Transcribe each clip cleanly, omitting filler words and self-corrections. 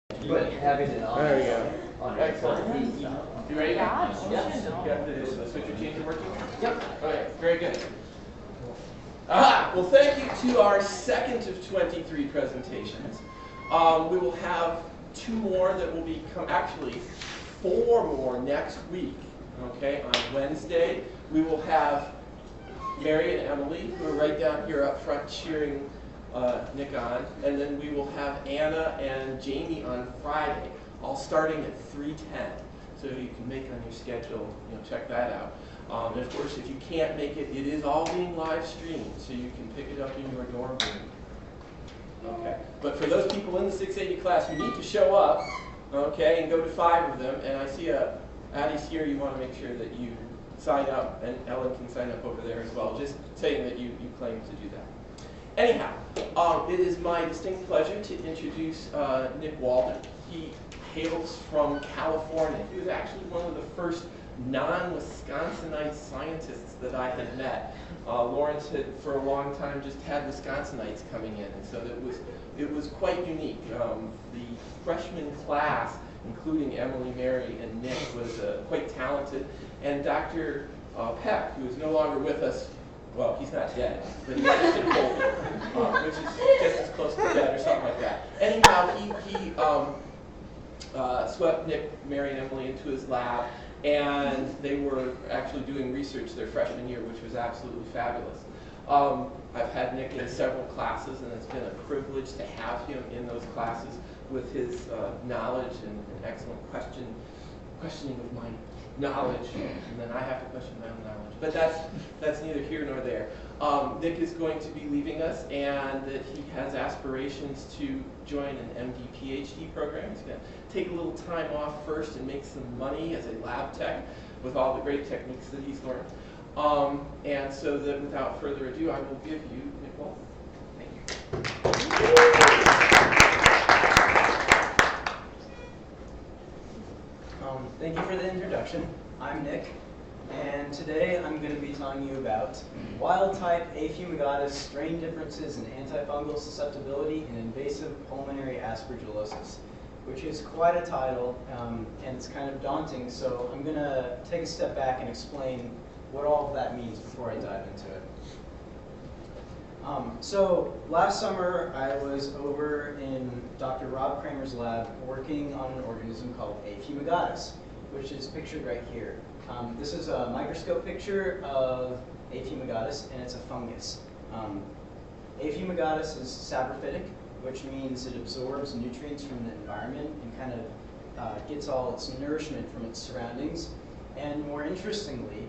But having it on. There we go. On Excellent. You ready? Yes. You got the switcher changer working? Yep. Okay, very good. Well, thank you to our second of 23 presentations. We will have 2 more that will become, actually 4 more next week. Okay, on Wednesday, we will have Mary and Emily, who are right down here up front cheering Nick on, and then we will have Anna and Jamie on Friday, all starting at 3:10. So you can make on your schedule, check that out. And of course, if you can't make it, it is all being live streamed, so you can pick it up in your dorm room. Okay. But for those people in the 680 class, you need to show up, okay, and go to 5 of them. And I see Addie's here. You want to make sure that you sign up, and Ellen can sign up over there as well, just saying that you claim to do that. Anyhow, it is my distinct pleasure to introduce Nick Waldner. He hails from California. He was actually one of the first non-Wisconsinite scientists that I had met. Lawrence had, for a long time, just had Wisconsinites coming in, and so it was quite unique. The freshman class, including Emily, Mary, and Nick, was quite talented, and Dr. Peck, who is no longer with us. Well, he's not dead, but he's just in COVID, which is just as close to dead or something like that. Anyhow, he swept Nick, Mary, and Emily into his lab, and they were actually doing research their freshman year, which was absolutely fabulous. I've had Nick in several classes, and it's been a privilege to have him in those classes with his knowledge and excellent questioning of my knowledge, and then I have to question my own knowledge. But that's neither here nor there. Nick is going to be leaving us, and that he has aspirations to join an MD PhD program. He's going to take a little time off first and make some money as a lab tech with all the great techniques that he's learned. And so that without further ado, I will give you Nick Waldner. Thank you. Thank you for the introduction. I'm Nick, and today I'm going to be telling you about wild-type A. fumigatus strain differences in antifungal susceptibility in invasive pulmonary aspergillosis, which is quite a title, and it's kind of daunting, so I'm going to take a step back and explain what all of that means before I dive into it. So last summer, I was over in Dr. Rob Kramer's lab working on an organism called A. fumigatus, which is pictured right here. This is a microscope picture of A. fumigatus, and it's a fungus. A. fumigatus is saprophytic, which means it absorbs nutrients from the environment and kind of gets all its nourishment from its surroundings. And more interestingly,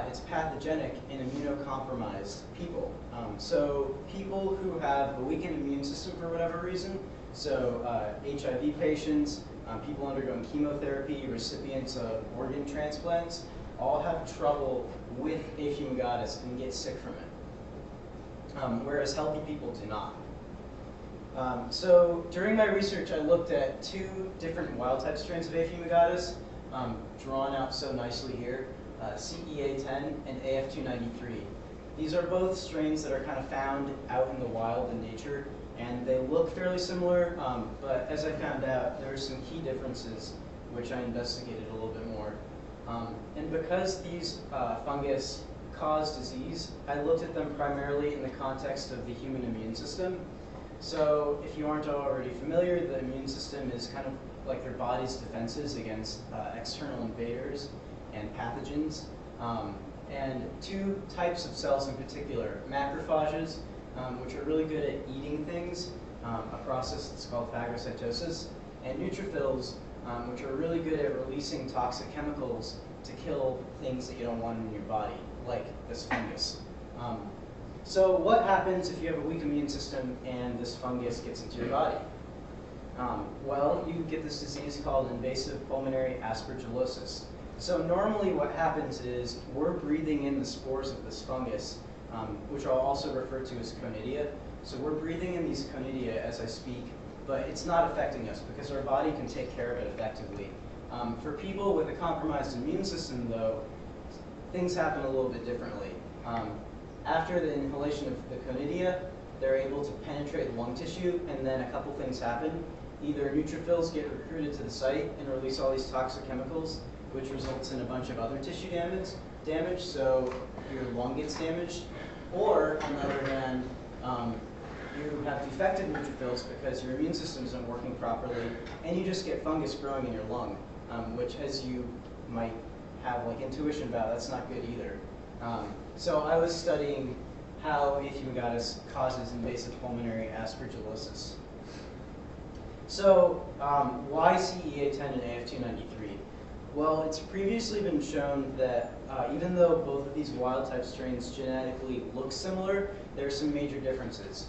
it's pathogenic in immunocompromised people. So people who have a weakened immune system for whatever reason, so HIV patients, people undergoing chemotherapy, recipients of organ transplants, all have trouble with A. fumigatus and get sick from it, whereas healthy people do not. So during my research, I looked at 2 different wild-type strains of A. fumigatus, drawn out so nicely here. CEA10 and AF293. These are both strains that are kind of found out in the wild in nature, and they look fairly similar, but as I found out, there are some key differences which I investigated a little bit more. And because these fungus cause disease, I looked at them primarily in the context of the human immune system. So if you aren't already familiar, the immune system is kind of like your body's defenses against external invaders and pathogens, and 2 types of cells in particular: macrophages, which are really good at eating things, a process that's called phagocytosis, and neutrophils, which are really good at releasing toxic chemicals to kill things that you don't want in your body, like this fungus. So what happens if you have a weak immune system and this fungus gets into your body? Well, you get this disease called invasive pulmonary aspergillosis. So normally what happens is we're breathing in the spores of this fungus, which I'll also refer to as conidia. So we're breathing in these conidia as I speak, but it's not affecting us because our body can take care of it effectively. For people with a compromised immune system, though, things happen a little bit differently. After the inhalation of the conidia, they're able to penetrate lung tissue, and then a couple things happen. either neutrophils get recruited to the site and release all these toxic chemicals, which results in a bunch of other tissue damage, so your lung gets damaged, or on the other hand, you have defective neutrophils because your immune system isn't working properly, and you just get fungus growing in your lung, which, as you might have like intuition about, that's not good either. So I was studying how A. fumigatus causes invasive pulmonary aspergillosis. So why CEA10 and AF293? Well, it's previously been shown that even though both of these wild-type strains genetically look similar, there are some major differences.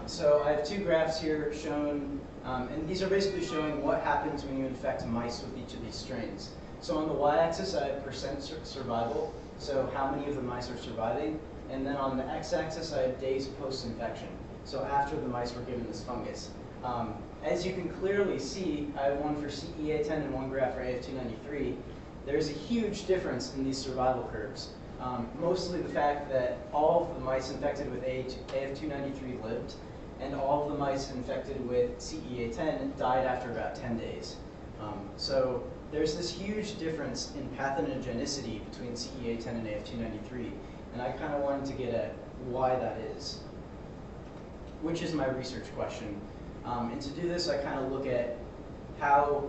So I have two graphs here shown, and these are basically showing what happens when you infect mice with each of these strains. So on the y-axis, I have percent survival, so how many of the mice are surviving. And then on the x-axis, I have days post-infection, so after the mice were given this fungus. As you can clearly see, I have one for CEA10 and one graph for AF293. There's a huge difference in these survival curves. Mostly the fact that all of the mice infected with AF293 lived, and all of the mice infected with CEA10 died after about 10 days. So there's this huge difference in pathogenicity between CEA10 and AF293, and I kind of wanted to get at why that is, which is my research question. And to do this, I kind of look at how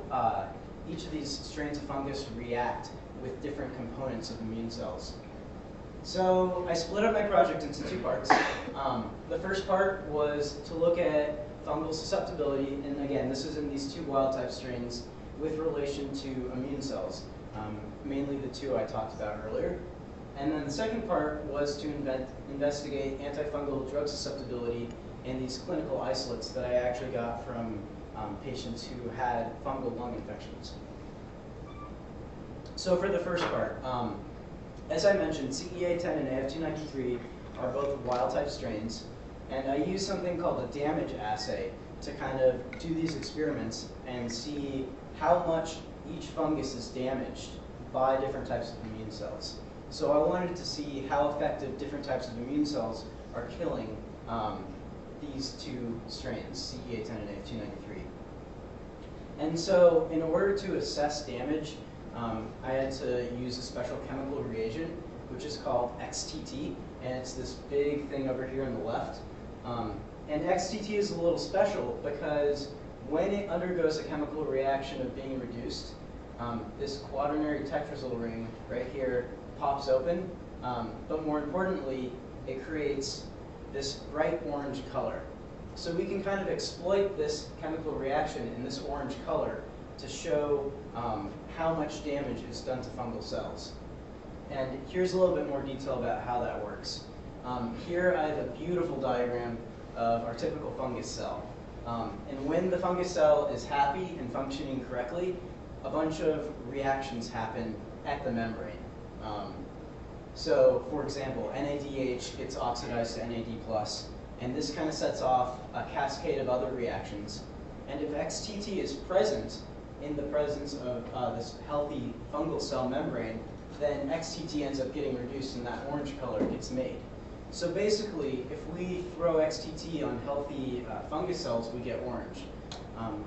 each of these strains of fungus react with different components of immune cells. So I split up my project into two parts. The first part was to look at fungal susceptibility, and again, this is in these two wild-type strains with relation to immune cells, mainly the two I talked about earlier. And then the second part was to investigate antifungal drug susceptibility and these clinical isolates that I actually got from patients who had fungal lung infections. So for the first part, as I mentioned, CEA10 and AF293 are both wild-type strains, and I use something called a damage assay to kind of do these experiments and see how much each fungus is damaged by different types of immune cells. So I wanted to see how effective different types of immune cells are killing these two strains, CEA10 and AF293. And so in order to assess damage, I had to use a special chemical reagent, which is called XTT, and it's this big thing over here on the left. And XTT is a little special because when it undergoes a chemical reaction of being reduced, this quaternary tetrasyl ring right here pops open, but more importantly, it creates this bright orange color. So we can kind of exploit this chemical reaction in this orange color to show how much damage is done to fungal cells. And here's a little bit more detail about how that works. Here I have a beautiful diagram of our typical fungus cell. And when the fungus cell is happy and functioning correctly, a bunch of reactions happen at the membrane. So, for example, NADH gets oxidized to NAD+, and this kind of sets off a cascade of other reactions. And if XTT is present in the presence of this healthy fungal cell membrane, then XTT ends up getting reduced and that orange color gets made. So basically, if we throw XTT on healthy fungus cells, we get orange.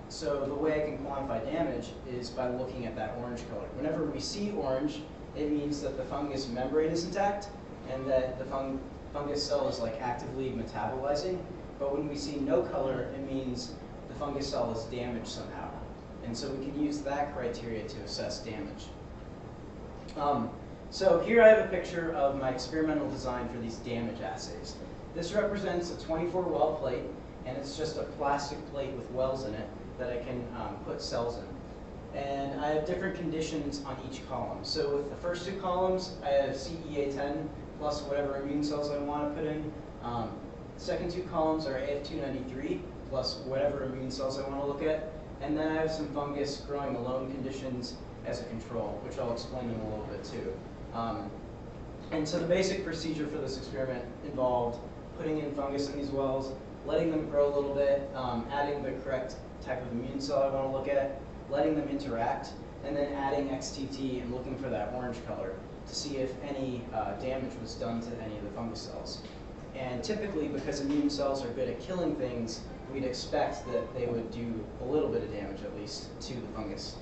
So the way I can quantify damage is by looking at that orange color. Whenever we see orange, it means that the fungus membrane is intact and that the fungus cell is like actively metabolizing. But when we see no color, it means the fungus cell is damaged somehow. And so we can use that criteria to assess damage. So here I have a picture of my experimental design for these damage assays. This represents a 24-well plate, and it's just a plastic plate with wells in it that I can put cells in. And I have different conditions on each column. So with the first two columns, I have CEA10 plus whatever immune cells I want to put in. Second two columns are AF293 plus whatever immune cells I want to look at. And then I have some fungus growing alone conditions as a control, which I'll explain in a little bit too. And so the basic procedure for this experiment involved putting in fungus in these wells, letting them grow a little bit, adding the correct type of immune cell I want to look at, letting them interact, and then adding XTT and looking for that orange color to see if any damage was done to any of the fungus cells. And typically, because immune cells are good at killing things, we'd expect that they would do a little bit of damage, at least, to the fungus.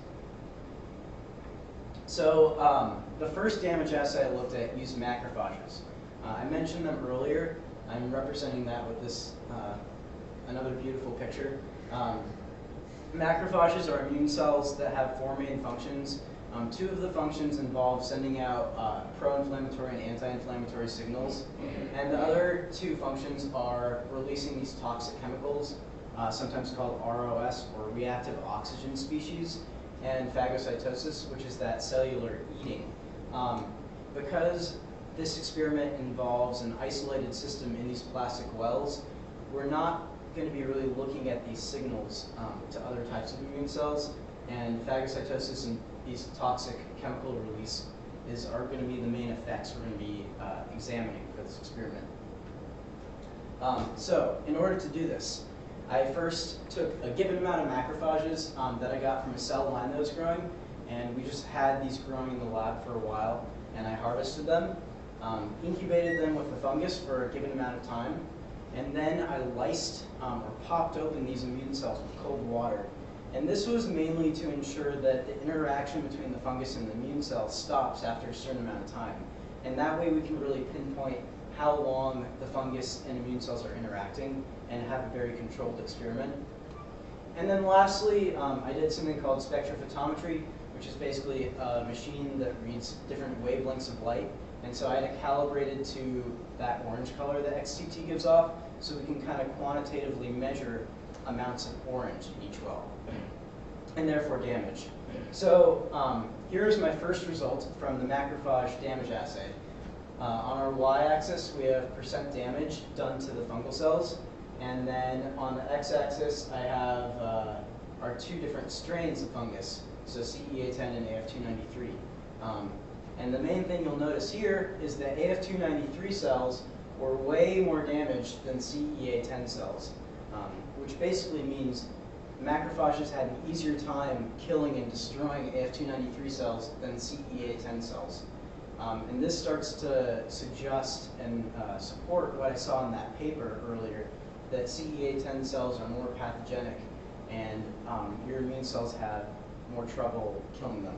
So the first damage assay I looked at used macrophages. I mentioned them earlier. I'm representing that with this another beautiful picture. Macrophages are immune cells that have four main functions. Two of the functions involve sending out pro-inflammatory and anti-inflammatory signals. And the other two functions are releasing these toxic chemicals, sometimes called ROS, or reactive oxygen species, and phagocytosis, which is that cellular eating. Because this experiment involves an isolated system in these plastic wells, we're not going to be really looking at these signals to other types of immune cells, and phagocytosis and these toxic chemical release are going to be the main effects we're going to be examining for this experiment. So in order to do this, I first took a given amount of macrophages that I got from a cell line that was growing, and we just had these growing in the lab for a while, and I harvested them, incubated them with the fungus for a given amount of time, and then I lysed or popped open these immune cells with cold water. And this was mainly to ensure that the interaction between the fungus and the immune cell stops after a certain amount of time. And that way we can really pinpoint how long the fungus and immune cells are interacting and have a very controlled experiment. And then lastly, I did something called spectrophotometry, which is basically a machine that reads different wavelengths of light. And so I had it calibrated to that orange color that XCT gives off, so we can kind of quantitatively measure amounts of orange in each well, and therefore damage. So here's my first result from the macrophage damage assay. On our y-axis, we have % damage done to the fungal cells, and then on the x-axis, I have our two different strains of fungus, so CEA10 and AF293. And the main thing you'll notice here is that AF293 cells were way more damaged than CEA10 cells, which basically means macrophages had an easier time killing and destroying AF293 cells than CEA10 cells. And this starts to suggest and support what I saw in that paper earlier, that CEA10 cells are more pathogenic and your immune cells have more trouble killing them.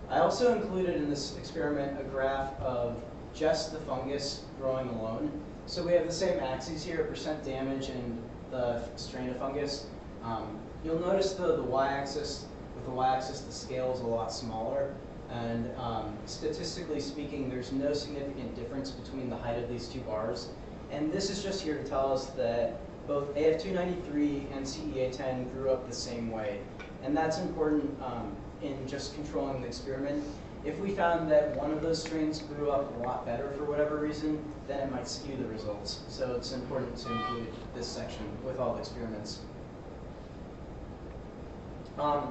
I also included in this experiment a graph of just the fungus growing alone. So we have the same axes here, % damage and the strain of fungus. You'll notice the y-axis, with the y-axis the scale is a lot smaller, and statistically speaking there's no significant difference between the height of these two bars. And this is just here to tell us that both AF293 and CEA10 grew up the same way. And that's important in just controlling the experiment. If we found that one of those strains grew up a lot better for whatever reason, then it might skew the results. So it's important to include this section with all the experiments.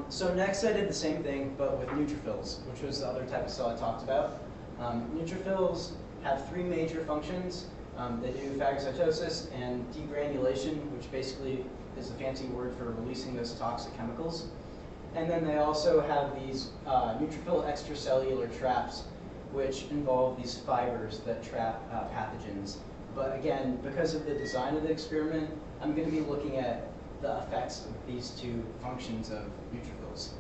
So next I did the same thing, but with neutrophils, which was the other type of cell I talked about. Neutrophils have three major functions. They do phagocytosis and degranulation, which basically is a fancy word for releasing those toxic chemicals. And then they also have these neutrophil extracellular traps, which involve these fibers that trap pathogens. But again, because of the design of the experiment, I'm going to be looking at the effects of these two functions of neutrophils.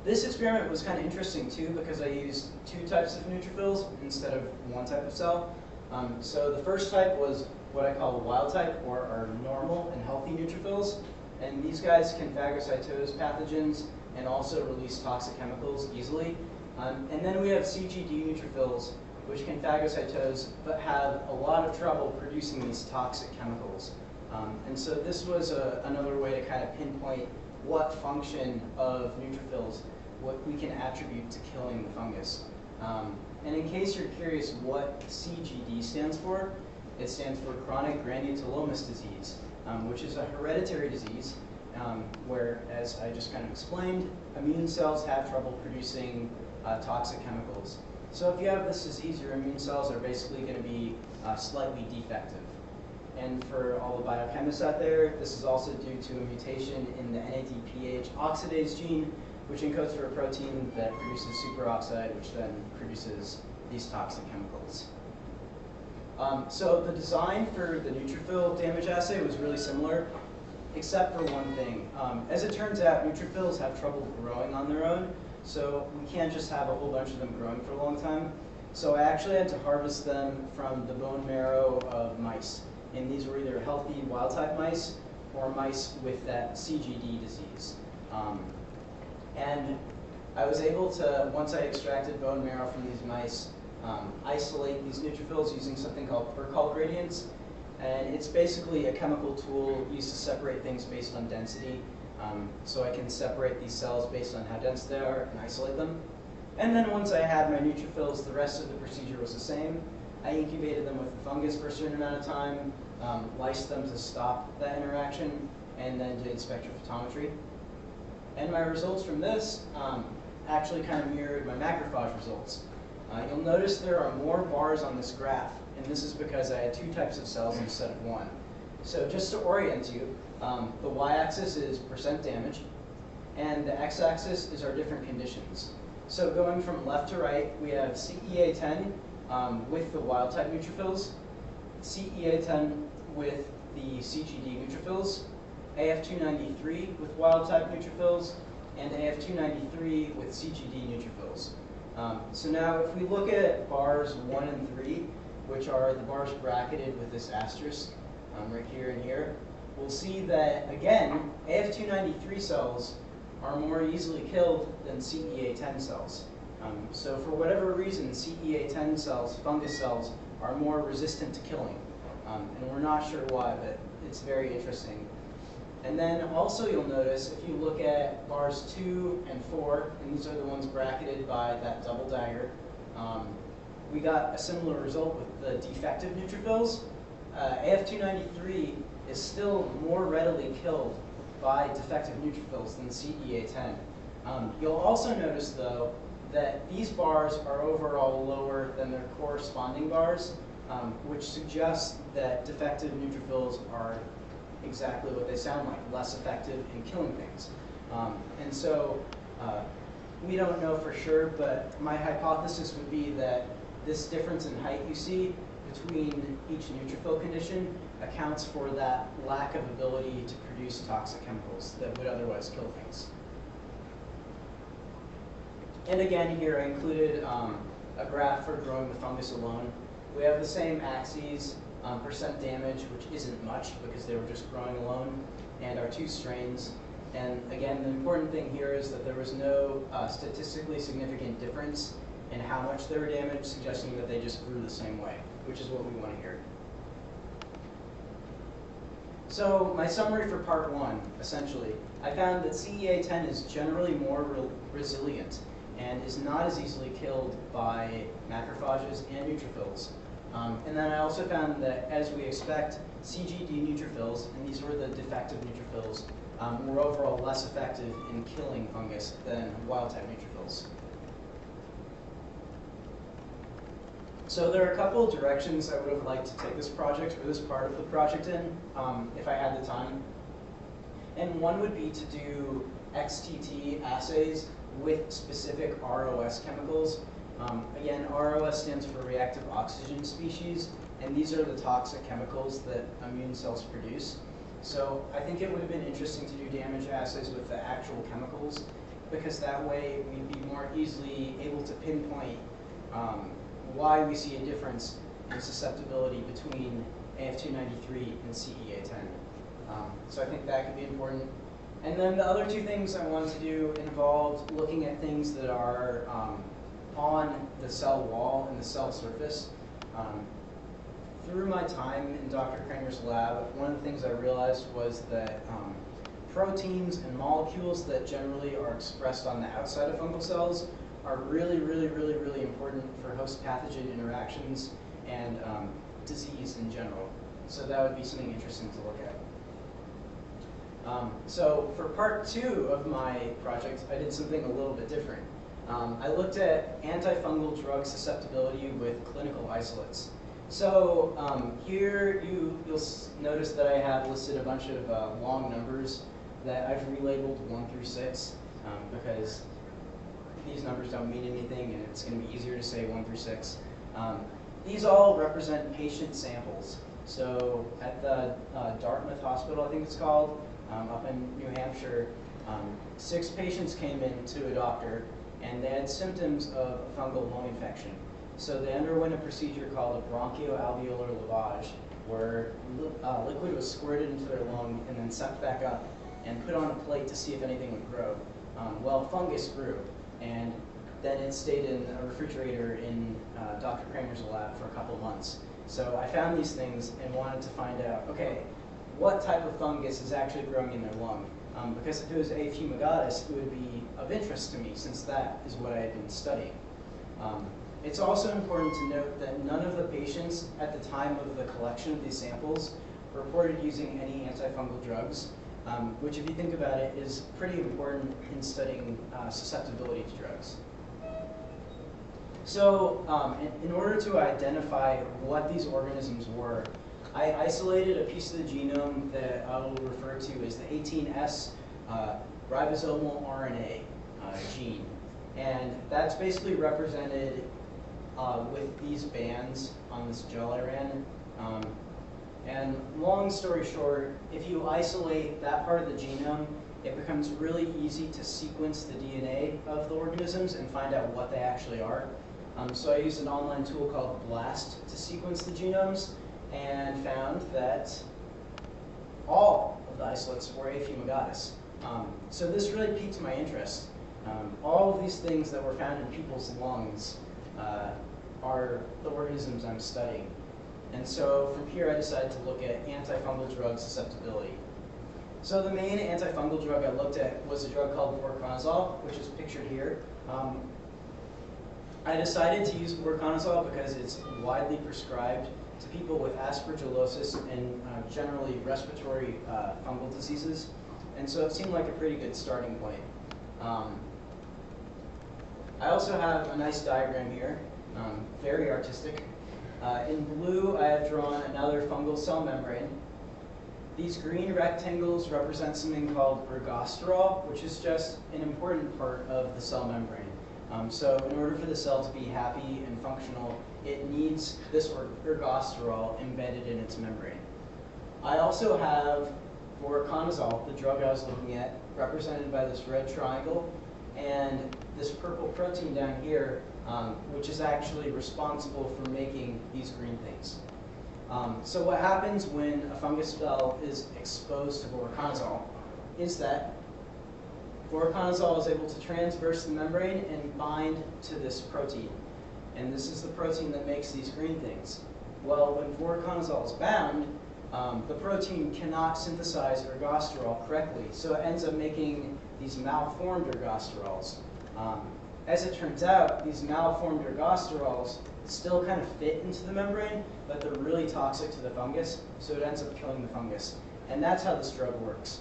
This experiment was kind of interesting too, because I used two types of neutrophils instead of one type of cell. So the first type was what I call wild type, or our normal and healthy neutrophils. And these guys can phagocytose pathogens and also release toxic chemicals easily. And then we have CGD neutrophils, which can phagocytose but have a lot of trouble producing these toxic chemicals. And so this was another way to kind of pinpoint what function of neutrophils, what we can attribute to killing the fungus. And in case you're curious what CGD stands for, it stands for chronic granulomatous disease, which is a hereditary disease where, as I just kind of explained, immune cells have trouble producing toxic chemicals. So if you have this disease, your immune cells are basically going to be slightly defective. And for all the biochemists out there, this is also due to a mutation in the NADPH oxidase gene, which encodes for a protein that produces superoxide, which then produces these toxic chemicals. So the design for the neutrophil damage assay was really similar, except for one thing. As it turns out, neutrophils have trouble growing on their own, so we can't just have a whole bunch of them growing for a long time. So I actually had to harvest them from the bone marrow of mice. And these were either healthy wild-type mice or mice with that CGD disease. And I was able to, once I extracted bone marrow from these mice, isolate these neutrophils using something called Percol gradients. And it's basically a chemical tool used to separate things based on density. So I can separate these cells based on how dense they are and isolate them. And then once I had my neutrophils, the rest of the procedure was the same. I incubated them with the fungus for a certain amount of time, lysed them to stop that interaction, and then did spectrophotometry. And my results from this actually kind of mirrored my macrophage results. You'll notice there are more bars on this graph, and this is because I had 2 types of cells instead of 1. So just to orient you, the y-axis is % damage, and the x-axis is our different conditions. So going from left to right, we have CEA10 with the wild-type neutrophils, CEA10 with the CGD neutrophils, AF293 with wild-type neutrophils, and AF293 with CGD neutrophils. So now if we look at bars 1 and 3, which are the bars bracketed with this asterisk right here and here, we'll see that, again, AF293 cells are more easily killed than CEA10 cells. So for whatever reason, CEA10 cells, fungus cells, are more resistant to killing. And we're not sure why, but it's very interesting. And then also you'll notice, if you look at bars 2 and 4, and these are the ones bracketed by that double dagger, we got a similar result with the defective neutrophils. AF293 is still more readily killed by defective neutrophils than CEA10. You'll also notice, though, that these bars are overall lower than their corresponding bars, which suggests that defective neutrophils are exactly what they sound like, less effective in killing things. And so we don't know for sure, but my hypothesis would be that this difference in height you see between each neutrophil condition accounts for that lack of ability to produce toxic chemicals that would otherwise kill things. And again, here I included a graph for growing the fungus alone. We have the same axes, % damage, which isn't much because they were just growing alone, and our 2 strains. And again, the important thing here is that there was no statistically significant difference in how much they were damaged, suggesting that they just grew the same way, which is what we want to hear. So my summary for part 1, essentially, I found that CEA10 is generally more resilient and is not as easily killed by macrophages and neutrophils. And then I also found that, as we expect, CGD neutrophils, and these were the defective neutrophils, were overall less effective in killing fungus than wild-type neutrophils. So there are a couple of directions I would have liked to take this project, or this part of the project in, if I had the time. And one would be to do XTT assays with specific ROS chemicals. Again, ROS stands for reactive oxygen species, and these are the toxic chemicals that immune cells produce. So I think it would have been interesting to do damage assays with the actual chemicals, because that way we'd be more easily able to pinpoint why we see a difference in susceptibility between AF293 and CEA10. So I think that could be important. And then the other 2 things I wanted to do involved looking at things that are on the cell wall and the cell surface. Through my time in Dr. Kranger's lab, one of the things I realized was that proteins and molecules that generally are expressed on the outside of fungal cells are really, really, really, really important for host pathogen interactions and disease in general. So that would be something interesting to look at. So for part 2 of my project, I did something a little bit different. I looked at anti-fungal drug susceptibility with clinical isolates. So here you'll notice that I have listed a bunch of long numbers that I've relabeled 1 through 6 because these numbers don't mean anything and it's going to be easier to say 1 through 6. these all represent patient samples. So at the Dartmouth Hospital, I think it's called, up in New Hampshire, 6 patients came in to a doctor and they had symptoms of a fungal lung infection. So they underwent a procedure called a bronchoalveolar lavage, where liquid was squirted into their lung and then sucked back up and put on a plate to see if anything would grow. Well, fungus grew, and then it stayed in a refrigerator in Dr. Kramer's lab for a couple months. So I found these things and wanted to find out, okay, what type of fungus is actually growing in their lung? Because if it was A. fumigatus, it would be of interest to me, since that is what I had been studying. It's also important to note that none of the patients at the time of the collection of these samples reported using any antifungal drugs, which, if you think about it, is pretty important in studying susceptibility to drugs. So in order to identify what these organisms were, I isolated a piece of the genome that I will refer to as the 18S ribosomal RNA gene. And that's basically represented with these bands on this gel I ran. And long story short, if you isolate that part of the genome, it becomes really easy to sequence the DNA of the organisms and find out what they actually are. So I used an online tool called BLAST to sequence the genomes and found that all of the isolates were A. fumigatus. So this really piqued my interest. All of these things that were found in people's lungs are the organisms I'm studying. And so from here I decided to look at antifungal drug susceptibility. So the main antifungal drug I looked at was a drug called voriconazole, which is pictured here. I decided to use voriconazole because it's widely prescribed to people with aspergillosis and generally respiratory fungal diseases. And so it seemed like a pretty good starting point. I also have a nice diagram here, very artistic. In blue, I have drawn another fungal cell membrane. These green rectangles represent something called ergosterol, which is just an important part of the cell membrane. So in order for the cell to be happy and functional, it needs this ergosterol embedded in its membrane. I also have voriconazole, the drug I was looking at, represented by this red triangle, and this purple protein down here, which is actually responsible for making these green things. So what happens when a fungus cell is exposed to voriconazole is that voriconazole is able to transverse the membrane and bind to this protein. And this is the protein that makes these green things. Well, when voriconazole is bound, the protein cannot synthesize ergosterol correctly, so it ends up making these malformed ergosterols. As it turns out, these malformed ergosterols still kind of fit into the membrane, but they're really toxic to the fungus, so it ends up killing the fungus. And that's how this drug works,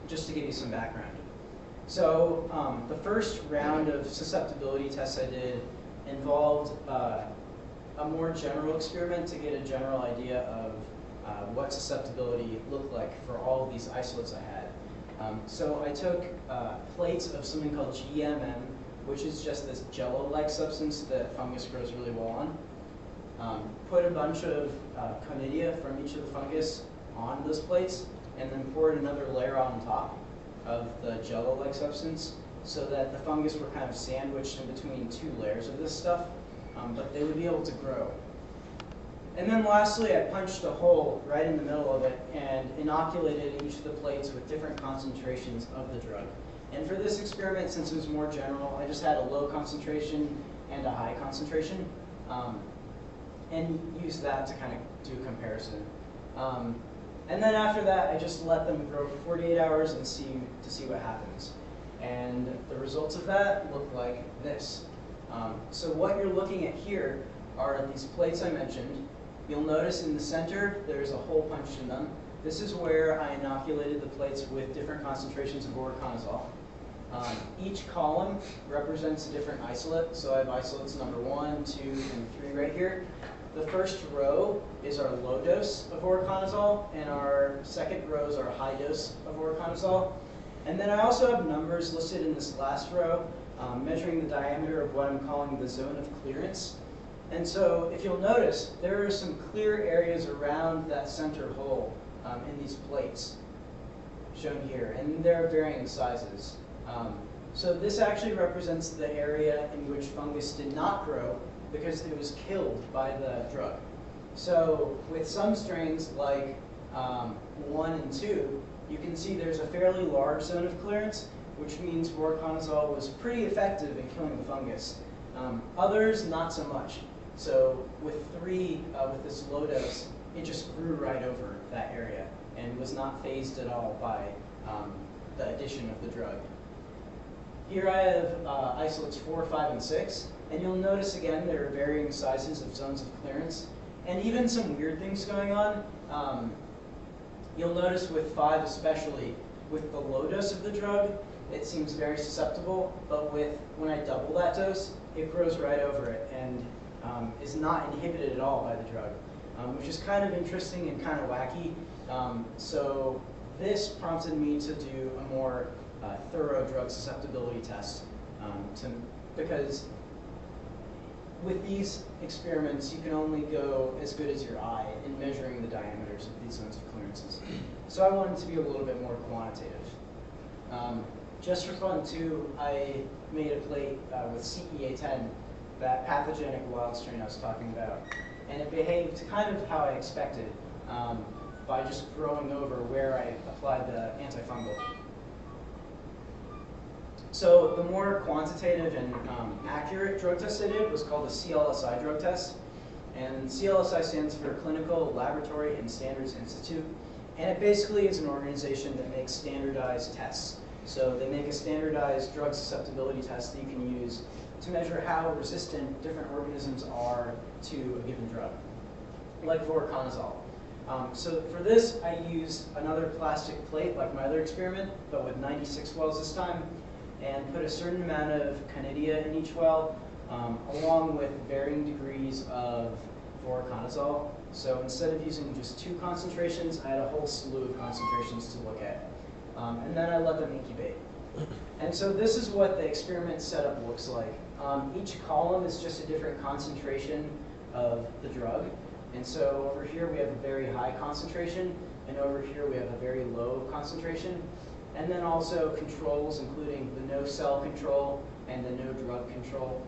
just to give you some background. So the first round of susceptibility tests I did involved a more general experiment to get a general idea of what susceptibility looked like for all of these isolates I had. So I took plates of something called GMM, which is just this jello-like substance that fungus grows really well on. Put a bunch of conidia from each of the fungus on those plates, and then poured another layer on top of the jello-like substance, so that the fungus were kind of sandwiched in between 2 layers of this stuff, but they would be able to grow. And then lastly, I punched a hole right in the middle of it and inoculated each of the plates with different concentrations of the drug. And for this experiment, since it was more general, I just had a low concentration and a high concentration, and used that to kind of do a comparison. And then after that, I just let them grow for 48 hours and see what happens. And the results of that look like this. So what you're looking at here are these plates I mentioned. You'll notice in the center, there's a hole punched in them. This is where I inoculated the plates with different concentrations of voriconazole. Each column represents a different isolate. So I have isolates number 1, 2, and 3 right here. The first row is our low dose of voriconazole, and our second row is our high dose of voriconazole. And then I also have numbers listed in this last row, measuring the diameter of what I'm calling the zone of clearance. And so if you'll notice, there are some clear areas around that center hole in these plates shown here, and they're varying sizes. So this actually represents the area in which fungus did not grow because it was killed by the drug. So with some strains like 1 and 2, you can see there's a fairly large zone of clearance, which means voriconazole was pretty effective in killing the fungus. Others, not so much. So with 3, with this low dose, it just grew right over that area and was not phased at all by the addition of the drug. Here I have isolates 4, 5, and 6, and you'll notice again there are varying sizes of zones of clearance, and even some weird things going on. You'll notice with 5 especially, with the low dose of the drug, it seems very susceptible, but when I double that dose, it grows right over it and is not inhibited at all by the drug, which is kind of interesting and kind of wacky. So this prompted me to do a more thorough drug susceptibility test, because with these experiments, you can only go as good as your eye in measuring the diameters of these zones of clearances. So I wanted to be a little bit more quantitative. Just for fun too, I made a plate with CEA10, that pathogenic wild strain I was talking about. And it behaved kind of how I expected, by just growing over where I applied the antifungal. So the more quantitative and accurate drug test I did was called the CLSI drug test. And CLSI stands for Clinical Laboratory and Standards Institute. And it basically is an organization that makes standardized tests. So they make a standardized drug susceptibility test that you can use to measure how resistant different organisms are to a given drug, like voriconazole. So for this, I used another plastic plate like my other experiment, but with 96 wells this time, and put a certain amount of conidia in each well, along with varying degrees of voriconazole. So instead of using just 2 concentrations, I had a whole slew of concentrations to look at. And then I let them incubate. And so this is what the experiment setup looks like. Each column is just a different concentration of the drug. And so over here we have a very high concentration, and over here we have a very low concentration. And then also controls, including the no cell control and the no drug control.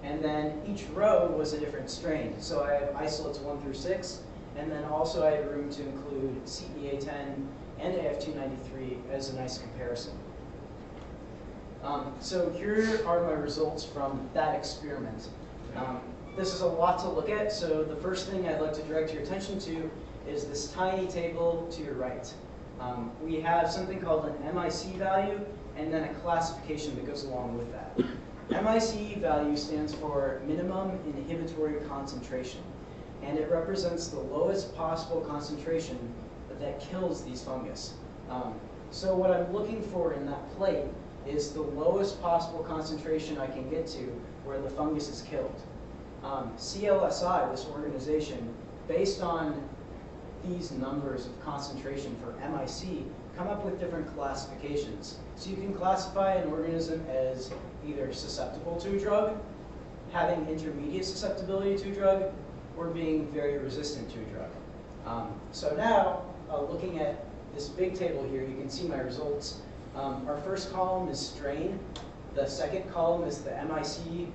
And then each row was a different strain. So I have isolates 1 through 6, and then also I had room to include CEA10 and AF293 as a nice comparison. So here are my results from that experiment. This is a lot to look at, so the first thing I'd like to direct your attention to is this tiny table to your right. We have something called an MIC value, and then a classification that goes along with that. MIC value stands for minimum inhibitory concentration, and it represents the lowest possible concentration that kills these fungus. So what I'm looking for in that plate is the lowest possible concentration I can get to where the fungus is killed. CLSI, this organization, based on these numbers of concentration for MIC, come up with different classifications. So you can classify an organism as either susceptible to a drug, having intermediate susceptibility to a drug, or being very resistant to a drug. So now, looking at this big table here, you can see my results. Our first column is strain. The second column is the MIC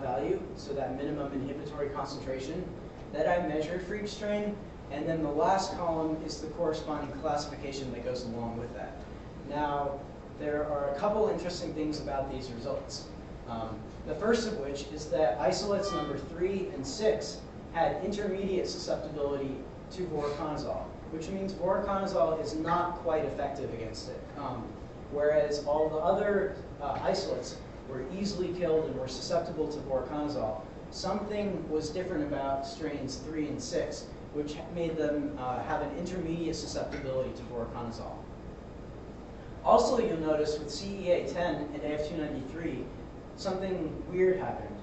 value, so that minimum inhibitory concentration that I measured for each strain. And then the last column is the corresponding classification that goes along with that. Now, there are a couple interesting things about these results. The first of which is that isolates number 3 and 6 had intermediate susceptibility to voriconazole, which means voriconazole is not quite effective against it. Whereas all the other isolates were easily killed and were susceptible to voriconazole. Something was different about strains 3 and 6, which made them have an intermediate susceptibility to voriconazole. Also, you'll notice with CEA10 and AF293, something weird happened.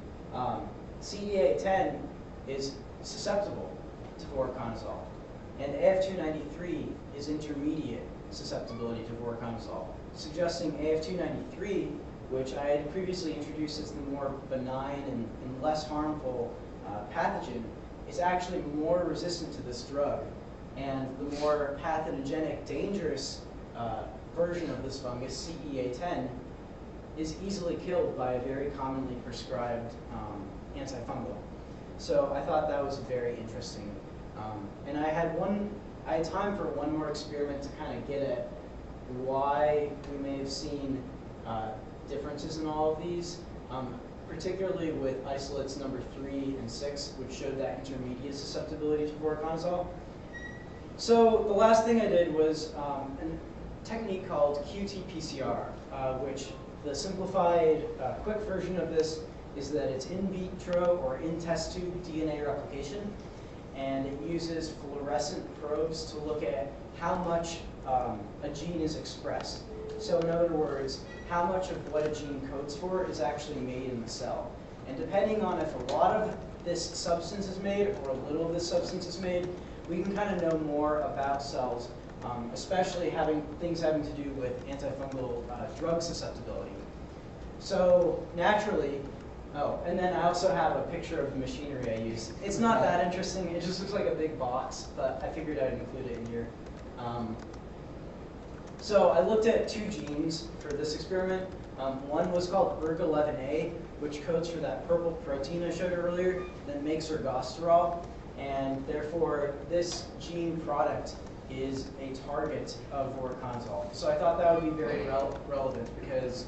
CEA10 is susceptible to voriconazole, and AF293 is intermediate susceptibility to voriconazole, suggesting AF293, which I had previously introduced as the more benign and less harmful pathogen is actually more resistant to this drug. And the more pathogenic, dangerous version of this fungus, CEA10, is easily killed by a very commonly prescribed antifungal. So I thought that was very interesting. And I had time for one more experiment to kind of get at why we may have seen differences in all of these, particularly with isolates number 3 and 6, which showed that intermediate susceptibility to voriconazole. So the last thing I did was a technique called Qtpcr, which the simplified quick version of this is that it's in vitro or in test tube DNA replication, and it uses fluorescent probes to look at how much a gene is expressed. So in other words, how much of what a gene codes for is actually made in the cell. And depending on if a lot of this substance is made or a little of this substance is made, we can kind of know more about cells, especially things having to do with antifungal drug susceptibility. So naturally, and then I also have a picture of the machinery I use. It's not that interesting, it just looks like a big box, but I figured I'd include it in here. So I looked at 2 genes for this experiment. One was called ERG11A, which codes for that purple protein I showed earlier that makes ergosterol. And therefore, this gene product is a target of voriconazole. So I thought that would be very relevant because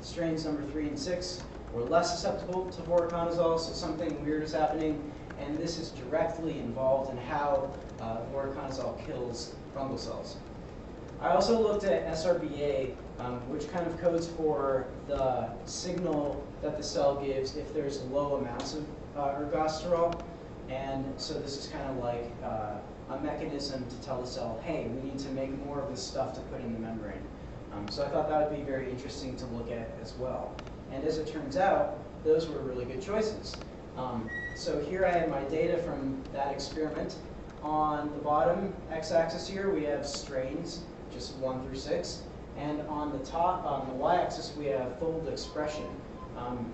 strains number 3 and 6 were less susceptible to voriconazole, so something weird is happening. And this is directly involved in how voriconazole kills fungal cells. I also looked at SRBA, which kind of codes for the signal that the cell gives if there's low amounts of ergosterol. And so this is kind of like a mechanism to tell the cell, hey, we need to make more of this stuff to put in the membrane. So I thought that would be very interesting to look at as well. And as it turns out, those were really good choices. So here I have my data from that experiment. On the bottom x-axis here, we have strains, just 1 through 6. And on the top, on the y-axis, we have fold expression.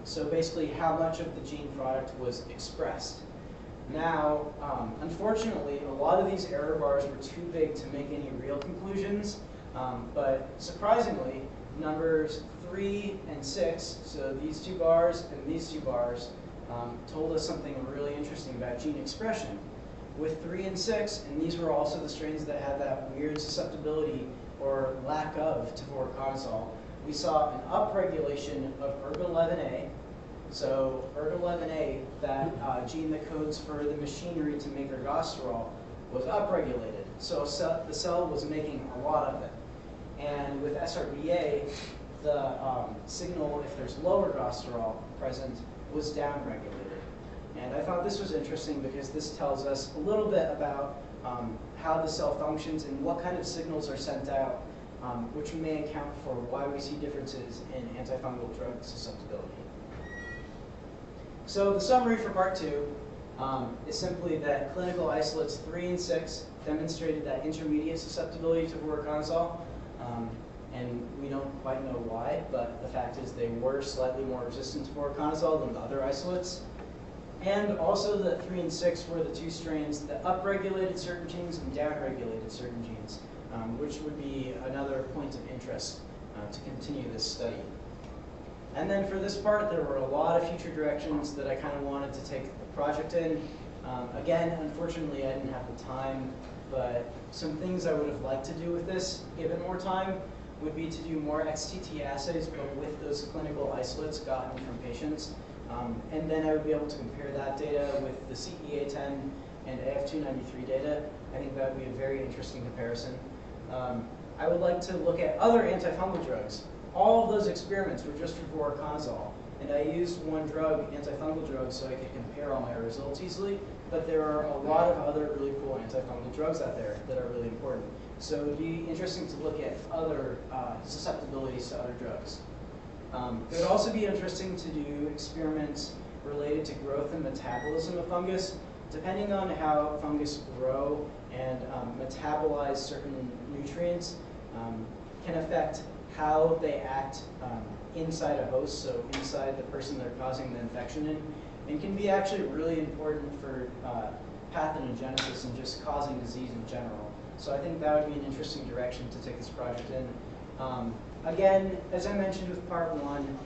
So basically how much of the gene product was expressed. Now, unfortunately, a lot of these error bars were too big to make any real conclusions, but surprisingly, numbers 3 and 6, so these 2 bars and these 2 bars, told us something really interesting about gene expression. With 3 and 6, and these were also the strains that had that weird susceptibility or lack of to voriconazole, we saw an upregulation of ERG11A. So ERG11A, that gene that codes for the machinery to make ergosterol, was upregulated. So the cell was making a lot of it. And with SRBA, the signal, if there's low ergosterol present, was downregulated. And I thought this was interesting because this tells us a little bit about how the cell functions and what kind of signals are sent out, which may account for why we see differences in antifungal drug susceptibility. So the summary for part 2 is simply that clinical isolates 3 and 6 demonstrated that intermediate susceptibility to voriconazole, and we don't quite know why, but the fact is they were slightly more resistant to voriconazole than the other isolates. And also that 3 and 6 were the 2 strains that upregulated certain genes and downregulated certain genes, which would be another point of interest to continue this study. And then for this part, there were a lot of future directions that I kind of wanted to take the project in. Again, unfortunately, I didn't have the time, but some things I would have liked to do with this, given more time, would be to do more XTT assays, but with those clinical isolates gotten from patients. And then I would be able to compare that data with the CEA10 and AF293 data. I think that would be a very interesting comparison. I would like to look at other antifungal drugs. All of those experiments were just for voriconazole, and I used one drug, antifungal drug, so I could compare all my results easily, but there are a lot of other really cool antifungal drugs out there that are really important. So it would be interesting to look at other susceptibilities to other drugs. It would also be interesting to do experiments related to growth and metabolism of fungus. Depending on how fungus grow and metabolize certain nutrients can affect how they act inside a host, so inside the person they're causing the infection in. and can be actually really important for pathogenesis and just causing disease in general. So I think that would be an interesting direction to take this project in. Again, as I mentioned with part 1,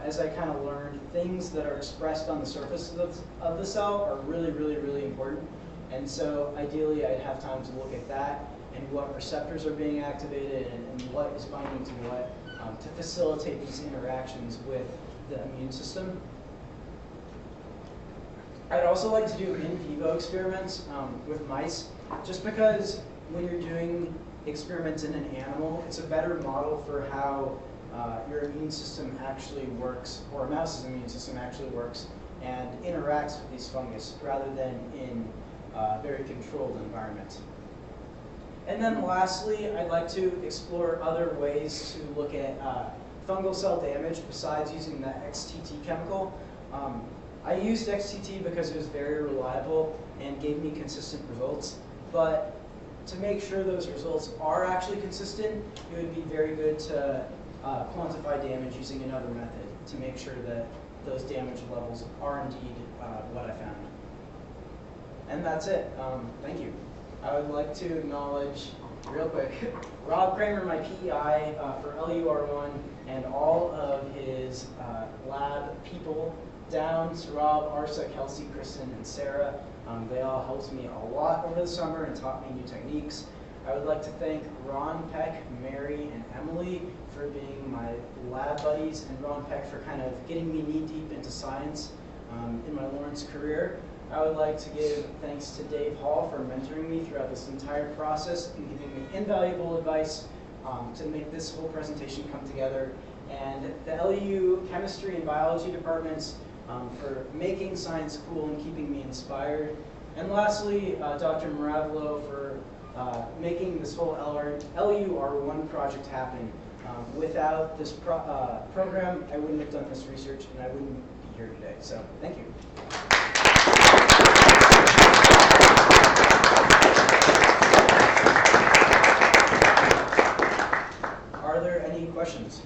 as I kind of learned, things that are expressed on the surface of the cell are really, really, really important. And so ideally, I'd have time to look at that and what receptors are being activated and what is binding to what to facilitate these interactions with the immune system. I'd also like to do in vivo experiments with mice, just because when you're doing experiments in an animal, it's a better model for how your immune system actually works, or a mouse's immune system actually works and interacts with these fungus rather than in a very controlled environment. And then lastly, I'd like to explore other ways to look at fungal cell damage besides using the XTT chemical. I used XTT because it was very reliable and gave me consistent results, but to make sure those results are actually consistent, it would be very good to quantify damage using another method to make sure that those damage levels are indeed what I found. And that's it. Thank you. I would like to acknowledge, real quick, Rob Kramer, my PI for LUR1, and all of his lab people, down to Rob, Arsa, Kelsey, Kristen, and Sarah. They all helped me a lot over the summer and taught me new techniques. I would like to thank Ron Peck, Mary, and Emily for being my lab buddies, and Ron Peck for kind of getting me knee-deep into science in my Lawrence career. I would like to give thanks to Dave Hall for mentoring me throughout this entire process and giving me invaluable advice to make this whole presentation come together. And the LU chemistry and biology departments for making science cool and keeping me inspired. And lastly, Dr. Maravlo for making this whole LUR1 project happen. Without this program, I wouldn't have done this research and I wouldn't be here today. So, thank you. Are there any questions?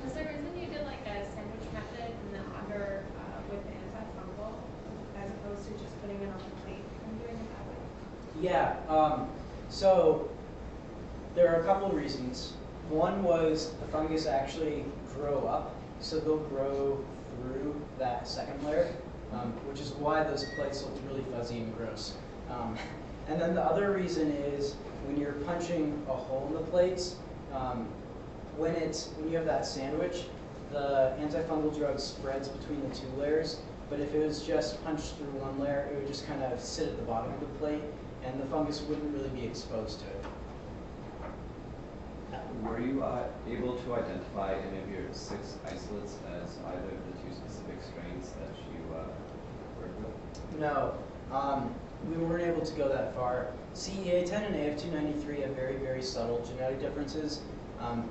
Was there a reason you did like a sandwich method in the under with the anti-fungal as opposed to just putting it on the plate and doing it that way? Yeah, so there are a couple of reasons. One was the fungus actually grow up, so they'll grow through that second layer, which is why those plates look really fuzzy and gross. And then the other reason is when you're punching a hole in the plates, when you have that sandwich, the antifungal drug spreads between the two layers. But if it was just punched through one layer, it would just kind of sit at the bottom of the plate, and the fungus wouldn't really be exposed to it. Were you able to identify any of your 6 isolates as either of the 2 specific strains that you worked with? No, we weren't able to go that far. CEA10 and AF293 have very, very subtle genetic differences,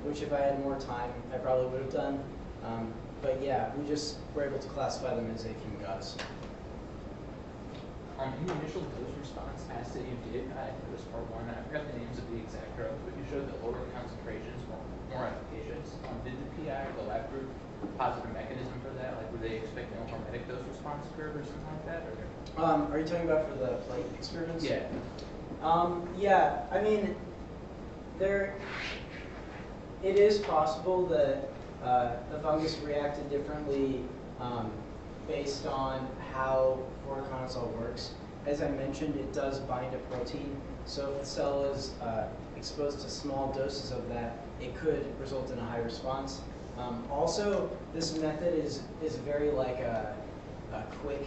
which if I had more time, I probably would have done. But yeah, we just were able to classify them as a fumigatus. In the initial dose response assay you did, I think it was part 1, I forgot the names of the exact drugs, but you showed that lower concentrations were more efficacious. Did the PI or the lab group posit a mechanism for that? Like, were they expecting a hormetic dose response curve or something like that? Or? Are you talking about for the plate experiments? Yeah. Yeah, I mean, it is possible that the fungus reacted differently based on how voriconazole works. As I mentioned, it does bind a protein, so if the cell is exposed to small doses of that, it could result in a high response. Also, this method is very like a quick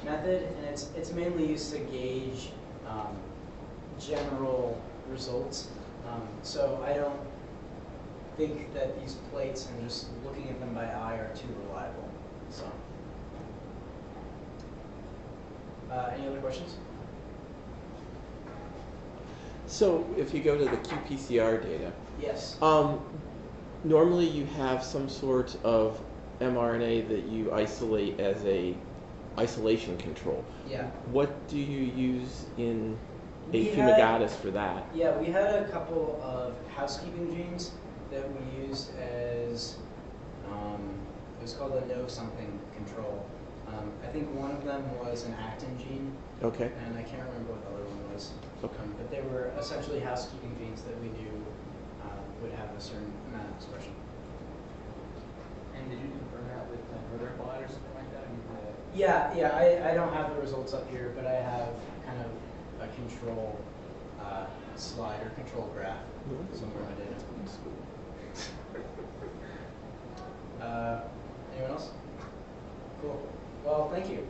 method, and it's mainly used to gauge general results. So I don't think that these plates and just looking at them by eye are too reliable. So, any other questions? So if you go to the Qtpcr data, Yes. normally you have some sort of mRNA that you isolate as a isolation control. Yeah. What do you use in a We fumigatus for that? Yeah, we had a couple of housekeeping genes that we used as, it was called a no something control. I think one of them was an actin gene, Okay. and I can't remember what the other one was. Okay. But they were essentially housekeeping genes that we knew would have a certain amount of expression. And did you confirm that with Northern Blot or something like that? I mean, Yeah, I don't have the results up here, but I have kind of a control slide or control graph somewhere in my data. Anyone else? Cool. Well, thank you.